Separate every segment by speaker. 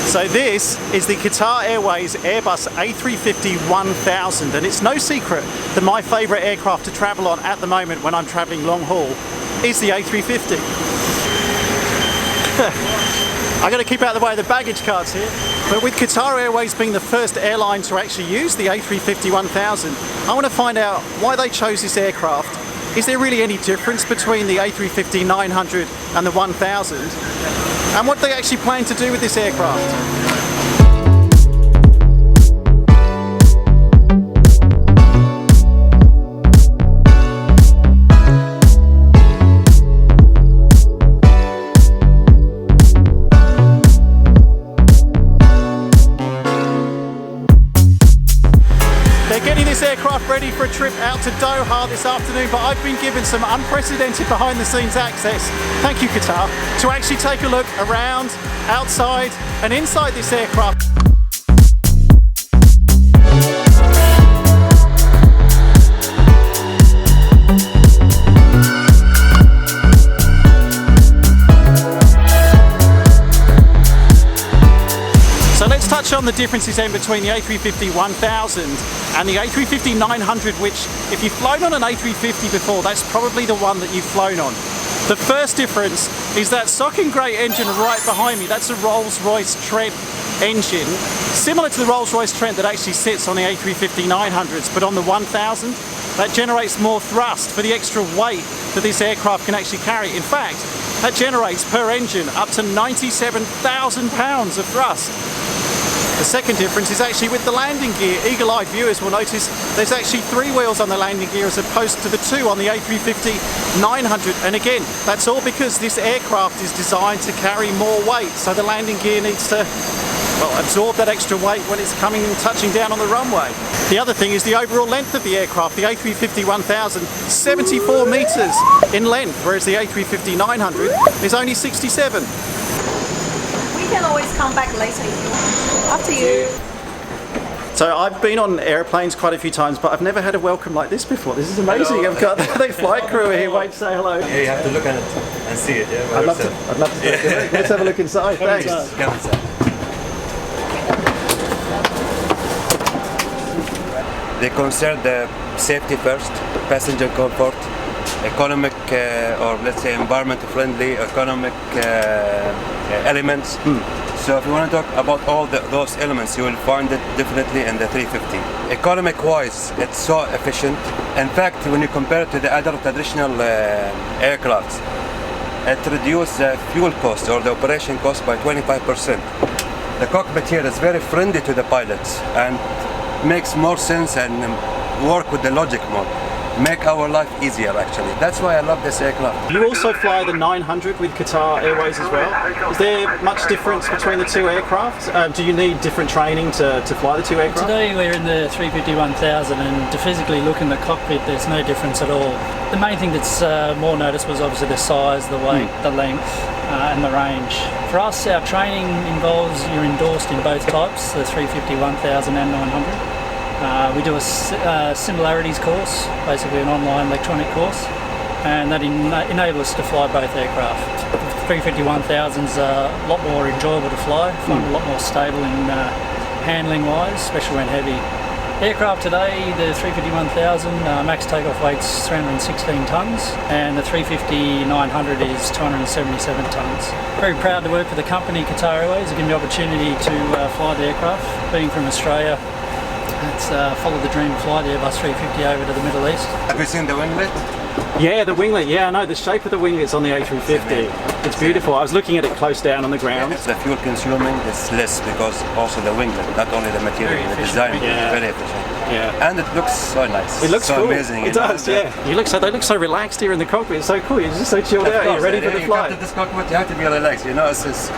Speaker 1: So this is the Qatar Airways Airbus A350-1000, and it's no secret that my favourite aircraft to travel on at the moment when I'm travelling long haul is the A350. I've got to keep out of the way of the baggage carts here, but with Qatar Airways being the first airline to actually use the A350-1000, I want to find out why they chose this aircraft. Is there really any difference between the A350-900 and the 1000? And what they actually plan to do with this aircraft? Aircraft ready for a trip out to Doha this afternoon, but I've been given some unprecedented behind the scenes access, thank you Qatar, to actually take a look around, outside and inside this aircraft. Touch on the differences then between the A350-1000 and the A350-900, which if you've flown on an A350 before, that's probably the one that you've flown on. The first difference is that sock-in grey engine right behind me. That's a Rolls-Royce Trent engine, similar to the Rolls-Royce Trent that actually sits on the A350-900s, but on the 1000 that generates more thrust for the extra weight that this aircraft can actually carry. In fact, that generates per engine up to 97,000 pounds of thrust. The second difference is actually with the landing gear. Eagle-eyed viewers will notice there's actually 3 wheels on the landing gear as opposed to the 2 on the A350-900. And again, that's all because this aircraft is designed to carry more weight, so the landing gear needs to, well, absorb that extra weight when it's coming and touching down on the runway. The other thing is the overall length of the aircraft. The A350-1000, 74 metres in length, whereas the A350-900 is only 67.
Speaker 2: You can always come back later if you want. Up to you.
Speaker 1: So I've been on airplanes quite a few times, but I've never had a welcome like this before. This is amazing. I've got the flight crew here waiting to say hello.
Speaker 3: Yeah, you have to look at it and see it. Yeah,
Speaker 1: I'd love to. Yeah. Let's have a look inside. Thanks.
Speaker 3: Come inside. They consider the safety first, passenger comfort, economic or let's say environment friendly economic elements. So if you want to talk about all those elements, you will find it definitely in the 350. Economic wise, it's so efficient. In fact, when you compare it to the other traditional aircrafts, it reduces the fuel cost or the operation cost by 25%. The cockpit here is very friendly to the pilots and makes more sense and work with the logic more. Make our life easier actually. That's why I love this aircraft.
Speaker 1: You also fly the 900 with Qatar Airways as well. Is there much difference between the two aircraft? Do you need different training to fly the two aircraft?
Speaker 4: Today we're in the 350-1000 and to physically look in the cockpit there's no difference at all. The main thing that's more noticed was obviously the size, the weight, the length and the range. For us, our training involves you're endorsed in both types, the 350-1000 and 900. We do a similarities course, basically an online electronic course, and that enables us to fly both aircraft. The 350-1000 is a lot more enjoyable to fly, a lot more stable in handling wise, especially when heavy. Aircraft today, the 350-1000 max takeoff weight's 316 tonnes and the 350-900 is 277 tonnes. Very proud to work for the company Qatar Airways. It gives me the opportunity to fly the aircraft. Being from Australia, it's followed the dream to fly the Airbus 350 over to the Middle East.
Speaker 3: Have you seen the winglet?
Speaker 1: Yeah, the winglet. Yeah, I know the shape of the winglet's on the A350. It's beautiful. I was looking at it close down on the ground.
Speaker 3: The fuel consuming is less because also the winglet, not only the material, the design is very efficient. Yeah. And it looks so nice.
Speaker 1: It looks
Speaker 3: so
Speaker 1: cool.
Speaker 3: Amazing.
Speaker 1: It does, yeah. They look so relaxed here in the cockpit. It's so cool. You're just so chilled out. You're ready for the flight.
Speaker 3: You come to this cockpit, you have to be relaxed. You know, it's this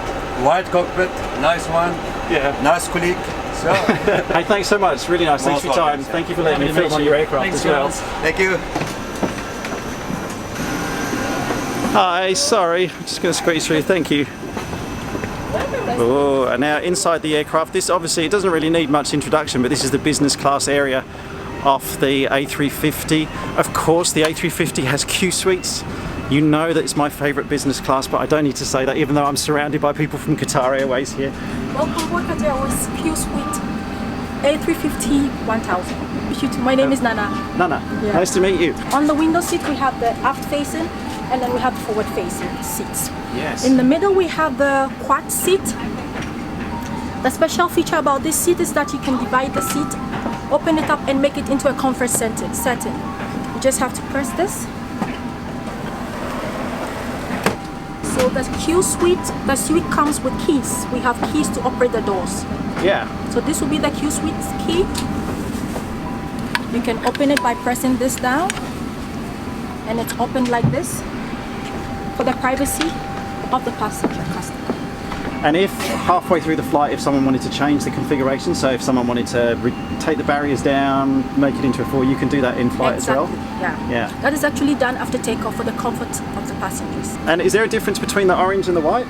Speaker 3: wide cockpit, nice one. Yeah. Nice colleague. So.
Speaker 1: Hey, thanks so much. Really nice. Thanks for your time. Thank you for letting me film on your aircraft as well.
Speaker 3: Thank you.
Speaker 1: Hi, sorry. I'm just going to squeeze through. Thank you. Oh, and now inside the aircraft. This obviously it doesn't really need much introduction, but this is the business class area off the A350. Of course, the A350 has Q suites You know that it's my favourite business class, but I don't need to say that even though I'm surrounded by people from Qatar Airways here.
Speaker 2: Welcome aboard Qatar Airways Q Suite A350-1000. My name is Nana.
Speaker 1: Nana,
Speaker 2: Yeah.
Speaker 1: nice to meet you.
Speaker 2: On the window seat we have the aft facing, and then we have the forward facing seats.
Speaker 1: Yes.
Speaker 2: In the middle we have the quad seat. The special feature about this seat is that you can divide the seat, open it up and make it into a comfort setting. You just have to press this. So the Q Suite, the suite comes with keys. We have keys to operate the doors.
Speaker 1: Yeah.
Speaker 2: So this will be the Q Suite's key. You can open it by pressing this down, and it's opened like this for the privacy of the passenger customer.
Speaker 1: And if halfway through the flight, if someone wanted to change the configuration, so if someone wanted to take the barriers down, make it into a 4, you can do that in flight as well?
Speaker 2: Yeah.
Speaker 1: Yeah.
Speaker 2: That is actually done after takeoff for the comfort of the passengers.
Speaker 1: And is there a difference between the orange and the white?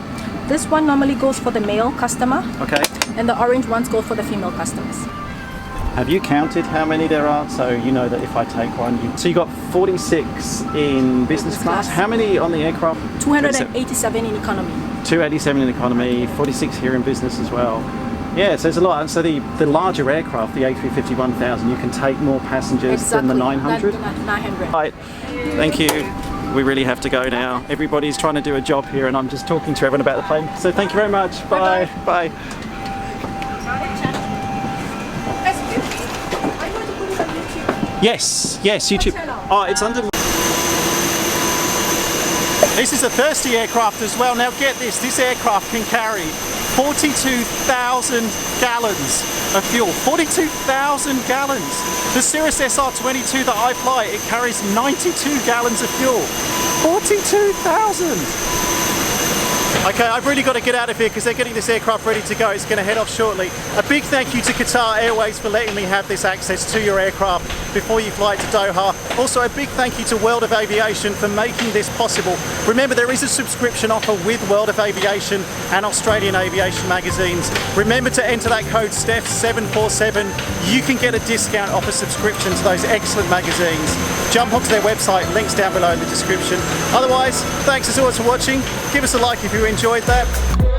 Speaker 2: This one normally goes for the male customer,
Speaker 1: Okay.
Speaker 2: and the orange ones go for the female customers.
Speaker 1: Have you counted how many there are? So you know that if I take one, so you got 46 in business class. How many on the aircraft?
Speaker 2: 287 in economy.
Speaker 1: 287 in economy, 46 here in business as well. Yeah, so there's a lot. And so the larger aircraft, the A350-1000, you can take more passengers than the 900?
Speaker 2: Than the 900.
Speaker 1: Right, thank you. We really have to go now. Everybody's trying to do a job here and I'm just talking to everyone about the plane. So thank you very much. Bye. Bye. Yes, YouTube. Oh, it's under. This is a thirsty aircraft as well. Now get this aircraft can carry 42,000 gallons of fuel. 42,000 gallons. The Cirrus SR22 that I fly, it carries 92 gallons of fuel. 42,000! Okay, I've really got to get out of here because they're getting this aircraft ready to go. It's going to head off shortly. A big thank you to Qatar Airways for letting me have this access to your aircraft before you fly to Doha. Also, a big thank you to World of Aviation for making this possible. Remember, there is a subscription offer with World of Aviation and Australian Aviation magazines. Remember to enter that code STEPH747. You can get a discount off a subscription to those excellent magazines. Jump onto their website, links down below in the description. Otherwise, thanks as always for watching. Give us a like if you enjoyed that.